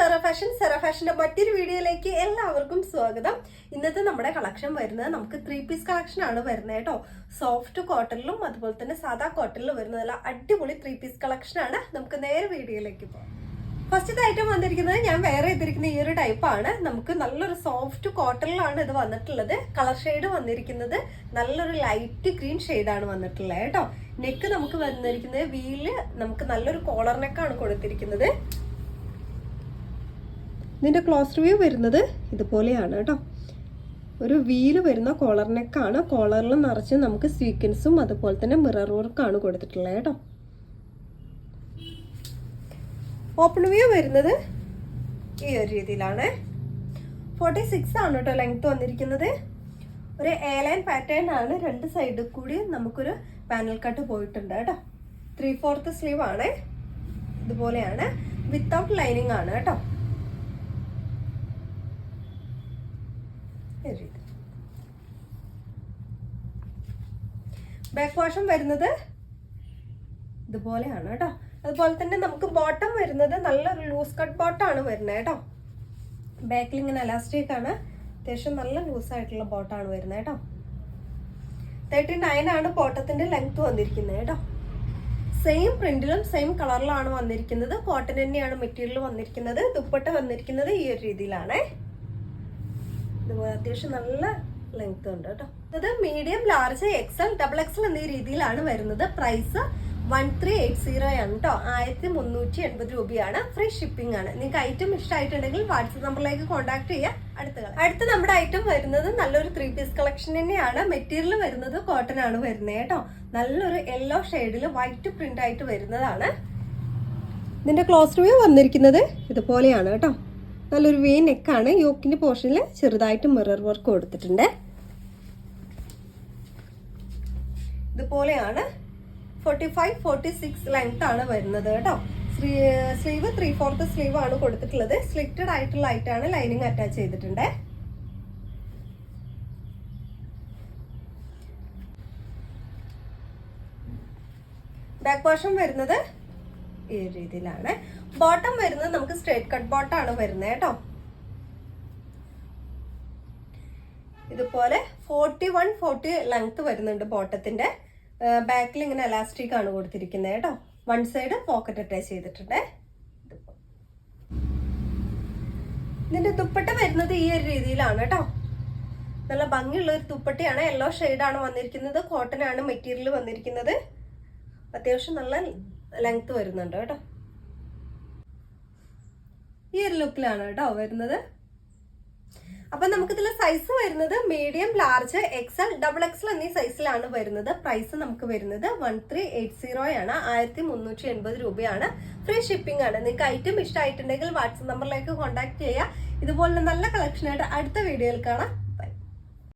സെറ ഫാഷന്റെ മറ്റൊരു വീഡിയോയിലേക്ക് എല്ലാവർക്കും സ്വാഗതം. ഇന്നത്തെ നമ്മുടെ കളക്ഷൻ വരുന്നത് നമുക്ക് 3 പീസ് കളക്ഷൻ ആണ് വരുന്നത് കേട്ടോ. സോഫ്റ്റ് കോട്ടണിലും അതുപോലെ തന്നെ സാധാ കോട്ടണിലും വരുന്നതല്ല അടിപൊളി 3 പീസ് കളക്ഷൻ ആണ്. നമുക്ക് നേരെ വീഡിയോയിലേക്ക് പോകാം. ഫസ്റ്റത്തെ ഐറ്റം വന്നിരിക്കുന്നത് ഞാൻ വേറെ ചെയ്തിരിക്കുന്ന ഈ ഒരു ടൈപ്പാണ്. നമുക്ക് നല്ലൊരു സോഫ്റ്റ് കോട്ടണിലാണ് ഇത് വന്നിട്ടുള്ളത്. കളർ ഷെയ്ഡ് വന്നിരിക്കുന്നത് നല്ലൊരു ലൈറ്റ് ഗ്രീൻ ഷെയ്ഡാണ് വന്നിട്ടുള്ളത് കേട്ടോ. നെക്ക് നമുക്ക് വന്നിരിക്കുന്നത് വീല് നമുക്ക് നല്ലൊരു കോളർ നെക്കാണ് കൊടുത്തിരിക്കുന്നത്. ഇതിൻ്റെ ക്ലോസ് റിവ്യൂ വരുന്നത് ഇതുപോലെയാണ് കേട്ടോ. ഒരു വീല് വരുന്ന കോളർ നെക്കാണ്. കോളറിൽ നിറച്ച് നമുക്ക് സ്വീക്വൻസും അതുപോലെ തന്നെ മിറർ വർക്കാണ് കൊടുത്തിട്ടുള്ളത് കേട്ടോ. ഓപ്പൺ വ്യൂ വരുന്നത് ഈ ഒരു രീതിയിലാണ്. 46 ആണ് കേട്ടോ ലെങ്ത് വന്നിരിക്കുന്നത്. ഒരു എ ലൈൻ പാറ്റേൺ ആണ്. രണ്ട് സൈഡിൽ കൂടി നമുക്കൊരു പാനൽ കട്ട് പോയിട്ടുണ്ട് കേട്ടോ. 3/4 സ്ലീവ് ആണ്. ഇതുപോലെയാണ്. വിത്തൗട്ട് ലൈനിങ് ആണ് കേട്ടോ. ബാക്ക് പോർഷൻ വരുന്നത് ഇതുപോലെയാണ് കേട്ടോ. അതുപോലെ തന്നെ നമുക്ക് ബോട്ടം വരുന്നത് നല്ലൊരു ലൂസ് കട്ട് ബോട്ടമാണ് വരുന്നത് കേട്ടോ. ബാക്കിൽ ഇങ്ങനെ എലാസ്റ്റിക് ആണ്. അത്യാവശ്യം നല്ല ലൂസായിട്ടുള്ള ബോട്ടമാണ് വരുന്നത് കേട്ടോ. 39 ആണ് ബോട്ടത്തിന്റെ ലെങ്ത് വന്നിരിക്കുന്നത് കേട്ടോ. സെയിം പ്രിന്റിലും സെയിം കളറിലാണ് വന്നിരിക്കുന്നത്. കോട്ടൺ തന്നെയാണ് മെറ്റീരിയൽ വന്നിരിക്കുന്നത്. ദുപ്പട്ട വന്നിരിക്കുന്നത് ഈ ഒരു രീതിയിലാണ്. ഇതുപോലെ അത്യാവശ്യം നല്ല ലെങ്ത് ഉണ്ട് കേട്ടോ. ഇത് മീഡിയം, ലാർജ്, എക്സൽ, XXL എന്നീ രീതിയിലാണ് വരുന്നത്. പ്രൈസ് 1380 ആണ് കേട്ടോ. 1380 രൂപയാണ്. ഫ്രീ ഷിപ്പിംഗ് ആണ്. നിങ്ങൾക്ക് ഐറ്റം ഇഷ്ടമായിട്ടുണ്ടെങ്കിൽ വാട്സപ്പ് നമ്പറിലേക്ക് കോൺടാക്ട് ചെയ്യാം. അടുത്ത നമ്മുടെ ഐറ്റം വരുന്നത് നല്ലൊരു 3 പീസ് കളക്ഷൻ തന്നെയാണ്. മെറ്റീരിയൽ വരുന്നത് കോട്ടൺ ആണ് വരുന്നത് കേട്ടോ. നല്ലൊരു യെല്ലോ ഷെയ്ഡിൽ വൈറ്റ് പ്രിന്റ് ആയിട്ട് വരുന്നതാണ്. ഇതിന്റെ ക്ലോസ് റിവ്യൂ വന്നിരിക്കുന്നത് ഇതുപോലെയാണ് കേട്ടോ. നല്ലൊരു വേ നെക്കാണ്. യോക്കിന്റെ പോർഷനിൽ ചെറുതായിട്ട് മിറർ വർക്ക് കൊടുത്തിട്ടുണ്ട്. ഇതുപോലെയാണ്. 45-46 ലെങ്ത് ആണ് വരുന്നത് കേട്ടോ. സ്ലീവ് 3/4 സ്ലീവ് ആണ് കൊടുത്തിട്ടുള്ളത്. സ്ലിറ്റഡ് ആയിട്ടുള്ള ആയിട്ടാണ് ലൈനിങ് അറ്റാച്ച് ചെയ്തിട്ടുണ്ട്. ബാക്ക് പോർഷൻ വരുന്നത് ഈ രീതിയിലാണ്. ബോട്ടം വരുന്നത് നമുക്ക് സ്ട്രേറ്റ് കട്ട് ബോട്ടമാണ് വരുന്നത് കേട്ടോ. ഇതുപോലെ 41-40 ലെങ്ത് വരുന്നുണ്ട് ബോട്ടത്തിന്റെ. ബാക്കിൽ ഇങ്ങനെ എലാസ്റ്റിക് ആണ് കൊടുത്തിരിക്കുന്നത് കേട്ടോ. വൺ സൈഡ് പോക്കറ്റ് അറ്റാച്ച് ചെയ്തിട്ടുണ്ട്. ഇതിന്റെ ദുപ്പട്ട വരുന്നത് ഈ ഒരു രീതിയിലാണ് കേട്ടോ. നല്ല ഭംഗിയുള്ള ഒരു ദുപ്പട്ടയാണ്. യെല്ലോ ഷെയ്ഡാണ് വന്നിരിക്കുന്നത്. കോട്ടൺ ആണ് മെറ്റീരിയൽ വന്നിരിക്കുന്നത്. അത്യാവശ്യം നല്ല ലെങ്ത് വരുന്നുണ്ട് കേട്ടോ. ഈ ഒരു ലുക്കിലാണ് കേട്ടോ വരുന്നത്. അപ്പൊ നമുക്കിതിൽ സൈസ് വരുന്നത് മീഡിയം, ലാർജ്, എക്സൽ, XXL എന്നീ സൈസിലാണ് വരുന്നത്. പ്രൈസ് നമുക്ക് വരുന്നത് 1380 ആണ്. 1380 രൂപയാണ്. ഫ്രീ ഷിപ്പിംഗ് ആണ്. നിങ്ങൾക്ക് ഐറ്റം ഇഷ്ടമായിട്ടുണ്ടെങ്കിൽ വാട്സപ്പ് നമ്പറിലേക്ക് കോൺടാക്ട് ചെയ്യുക. ഇതുപോലെ നല്ല കളക്ഷനായിട്ട് അടുത്ത വീഡിയോയിൽ കാണാം.